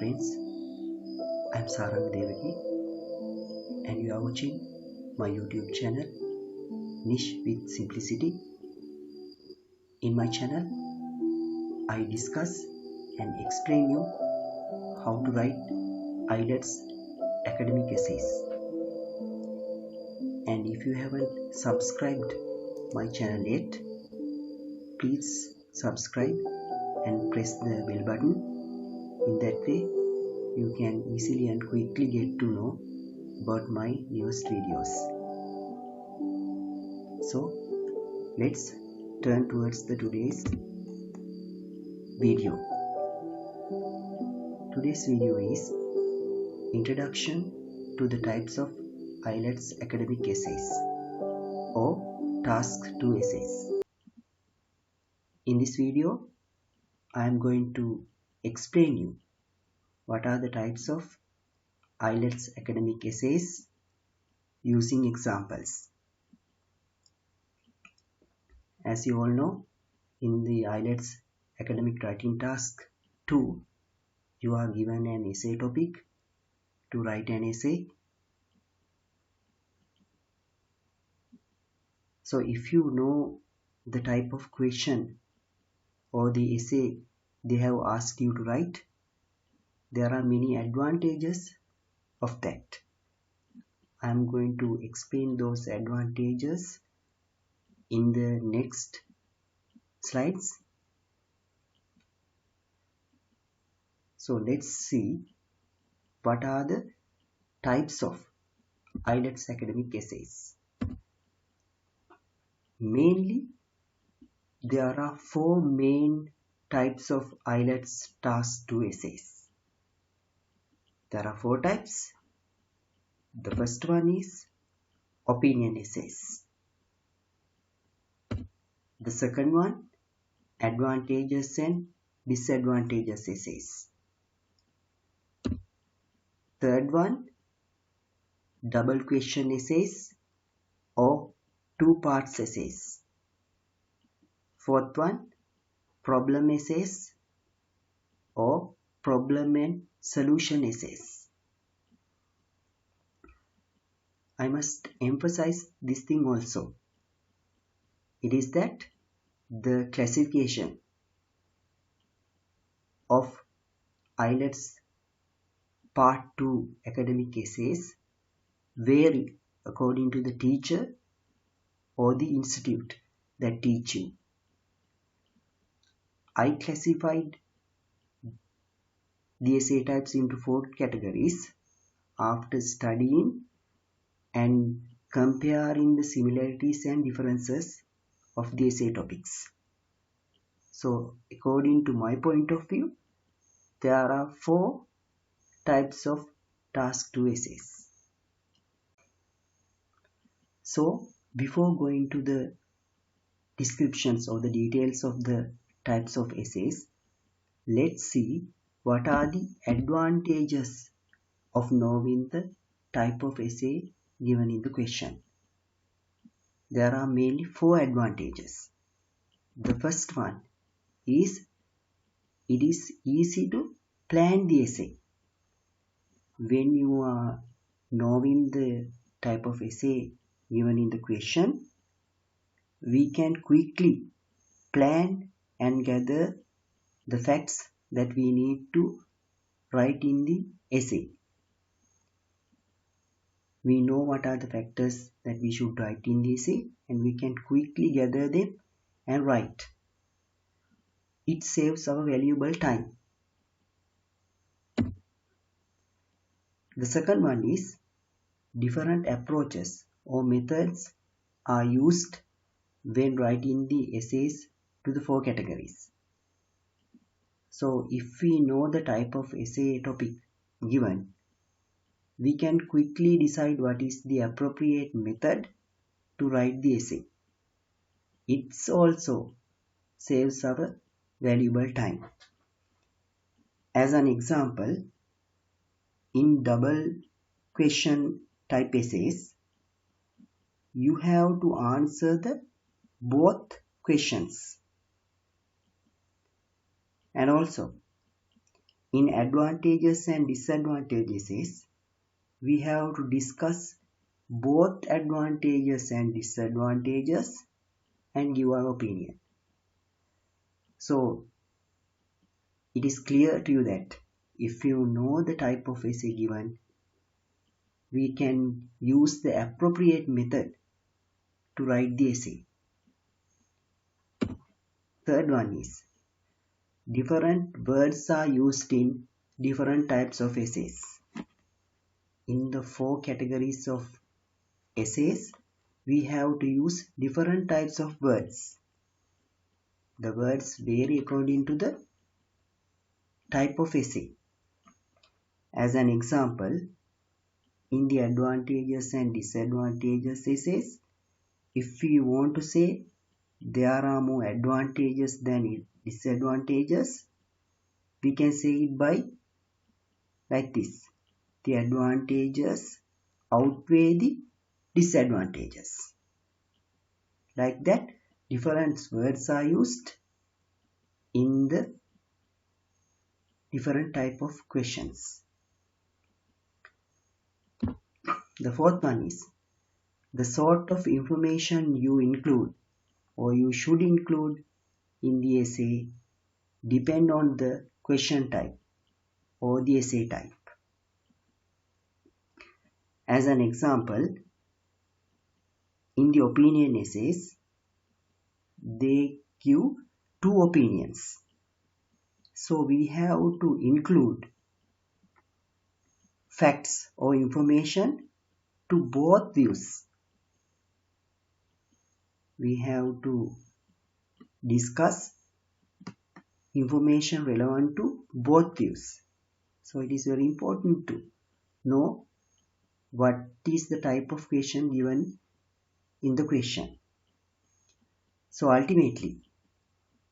friends, I'm Sarang Devaki and you are watching my YouTube channel Niche with Simplicity. In my channel, I discuss and explain you how to write IELTS academic essays. And if you haven't subscribed my channel yet, please subscribe and press the bell button. In that way, you can easily and quickly get to know about my newest videos. So let's turn towards today's video. Today's video is Introduction to the types of IELTS academic essays or Task 2 essays. In this video, I am going to explain you what are the types of IELTS academic essays using examples. As you all know, in the IELTS academic writing task 2, you are given an essay topic to write an essay. So if you know the type of question or the essay they have asked you to write, there are many advantages of that. I am going to explain those advantages in the next slides. So let's see what are the types of IELTS academic essays. Mainly, there are 4 main types of IELTS Task 2 essays. There are 4 types. The first one is opinion essays. The second one, advantages and disadvantages essays. Third one, double question essays or 2 parts essays. Fourth one, problem essays or problem and solution essays. I must emphasize this thing also. It is that the classification of IELTS Part 2 academic essays vary according to the teacher or the institute that teach you. I classified the essay types into 4 categories after studying and comparing the similarities and differences of the essay topics. So according to my point of view, there are 4 types of task 2 essays. So before going to the descriptions or the details of the types of essays, let's see what are the advantages of knowing the type of essay given in the question. There are mainly 4 advantages. The first one is it is easy to plan the essay. When you are knowing the type of essay given in the question, we can quickly plan and gather the facts that we need to write in the essay. We know what are the factors that we should write in the essay and we can quickly gather them and write. It saves our valuable time. The second one is different approaches or methods are used when writing the essays to the 4 categories. So if we know the type of essay topic given, we can quickly decide what is the appropriate method to write the essay. It also saves our valuable time. As an example, in double question type essays, you have to answer the both questions. And also, In advantages and disadvantages, we have to discuss both advantages and disadvantages and give our opinion. So it is clear to you that if you know the type of essay given, we can use the appropriate method to write the essay. Third one is different words are used in different types of essays. In the 4 categories of essays, we have to use different types of words. The words vary according to the type of essay. As an example, in the advantages and disadvantages essays, if we want to say there are more advantages than disadvantages, we can say it by like this: the advantages outweigh the disadvantages. Like that, different words are used in the different type of questions. The fourth one is the sort of information you include or you should include in the essay depend on the question type or the essay type. As an example, in the opinion essays, they give 2 opinions. So we have to include facts or information to both views. We have to discuss information relevant to both views. So it is very important to know what is the type of question given in the question. So ultimately,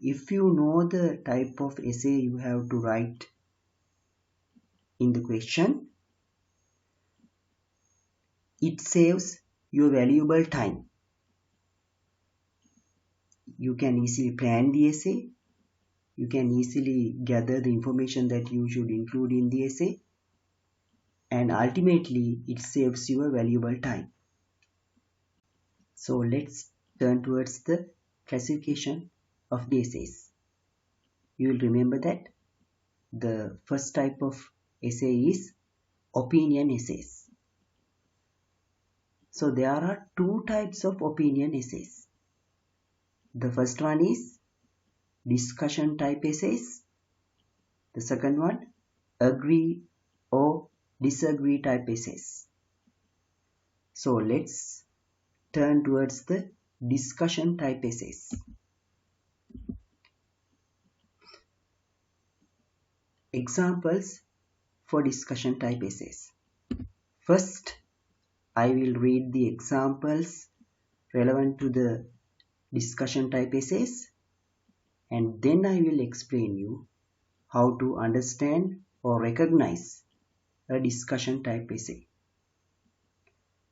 if you know the type of essay you have to write in the question, it saves your valuable time. You can easily plan the essay. You can easily gather the information that you should include in the essay. And ultimately, it saves your valuable time. So let's turn towards the classification of the essays. You will remember that the first type of essay is opinion essays. So there are 2 types of opinion essays. The first one is discussion type essays. The second one, agree or disagree type essays. So let's turn towards the discussion type essays. Examples for discussion type essays. First, I will read the examples relevant to the discussion type essays, and then I will explain you how to understand or recognize a discussion type essay.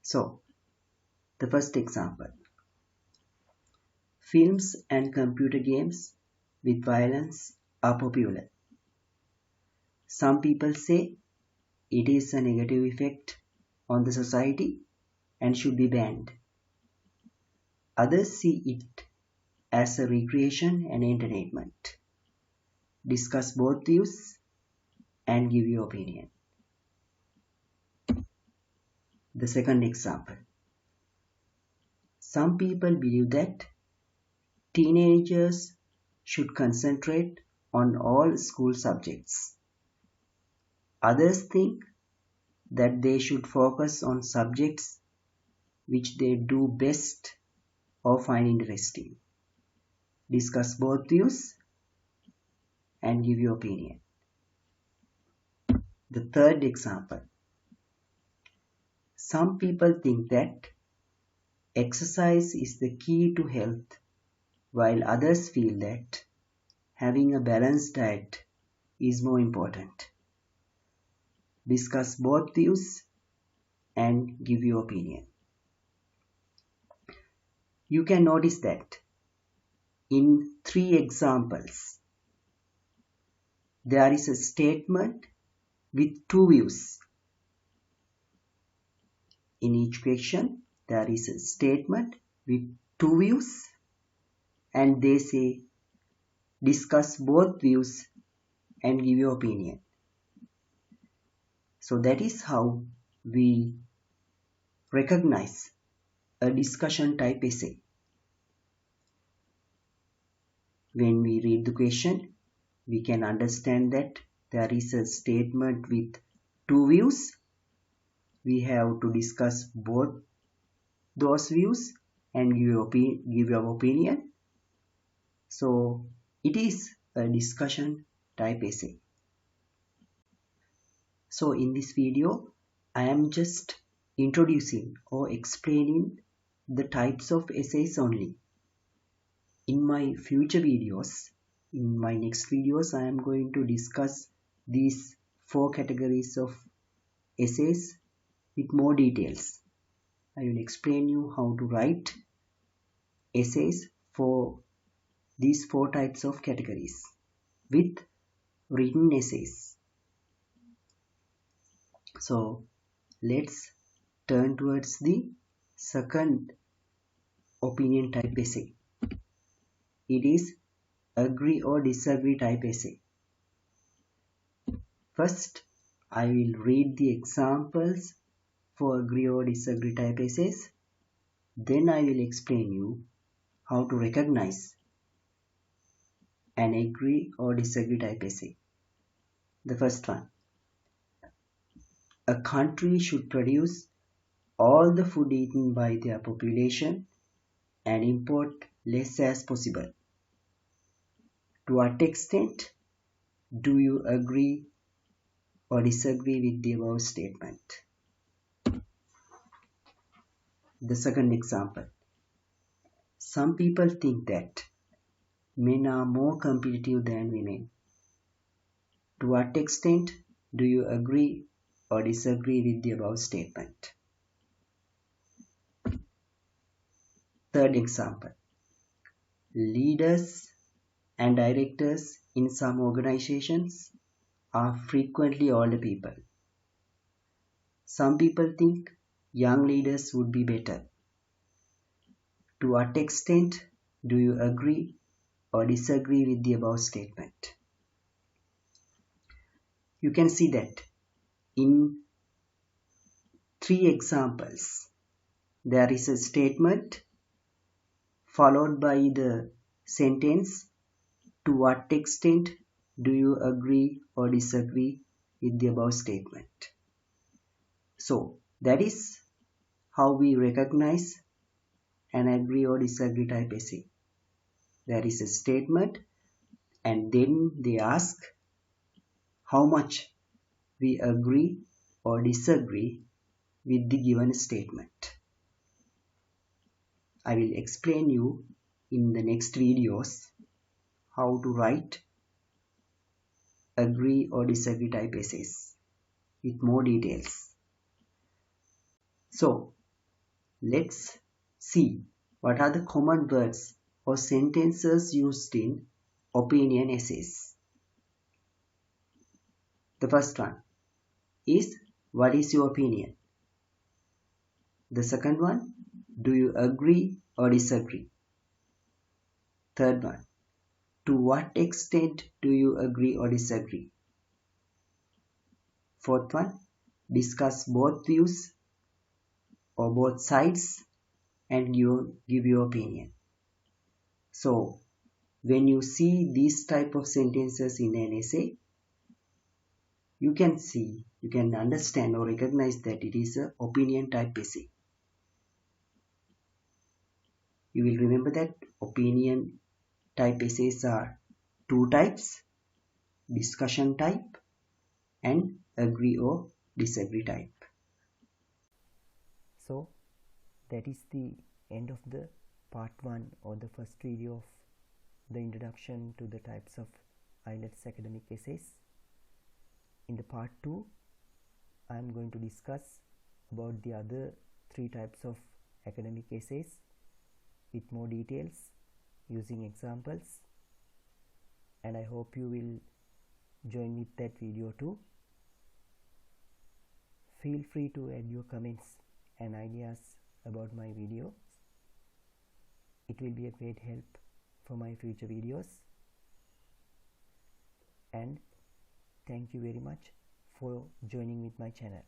So, the first example: films and computer games with violence are popular. Some people say it is a negative effect on the society and should be banned. Others see it as a recreation and entertainment. Discuss both views and give your opinion. The second example: some people believe that teenagers should concentrate on all school subjects. Others think that they should focus on subjects which they do best or find interesting. Discuss both views and give your opinion. The third example: some people think that exercise is the key to health, while others feel that having a balanced diet is more important. Discuss both views and give your opinion. You can notice that in 3 examples, there is a statement with two views. In each question, there is a statement with two views, and they say discuss both views and give your opinion. So that is how we recognize a discussion type essay. When we read the question, we can understand that there is a statement with two views. We have to discuss both those views and give your opinion. So it is a discussion type essay. So in this video, I am just introducing or explaining the types of essays only. In my future videos, in my next videos, I am going to discuss these four categories of essays with more details. I will explain you how to write essays for these four types of categories with written essays. So let's turn towards the second opinion type essay. It is agree or disagree type essay. First, I will read the examples for agree or disagree type essays. Then I will explain you how to recognize an agree or disagree type essay. The first one. A country should produce all the food eaten by their population and import less as possible. To what extent do you agree or disagree with the above statement? The second example. Some people think that men are more competitive than women. To what extent do you agree or disagree with the above statement? Third example. Leaders and directors in some organizations are frequently older people. Some people think young leaders would be better. To what extent do you agree or disagree with the above statement? You can see that in three examples, there is a statement followed by the sentence, to what extent do you agree or disagree with the above statement? So that is how we recognize an agree or disagree type essay. There is a statement and then they ask how much we agree or disagree with the given statement. I will explain you in the next videos how to write agree or disagree type essays with more details. So let's see what are the common words or sentences used in opinion essays. The first one is, what is your opinion? The second one, do you agree or disagree? Third one, to what extent do you agree or disagree? Fourth one, discuss both views or both sides and give your opinion. So when you see these type of sentences in an essay, you can understand or recognize that it is an opinion type essay. You will remember that opinion type essays are two types, discussion type and agree or disagree type. So that is the end of the part 1 or the first video of the introduction to the types of IELTS academic essays. In the part 2, I am going to discuss about the other 3 types of academic essays with more details using examples, and I hope you will join with that video too. Feel free to add your comments and ideas about my video. It will be a great help for my future videos. And thank you very much for joining with my channel.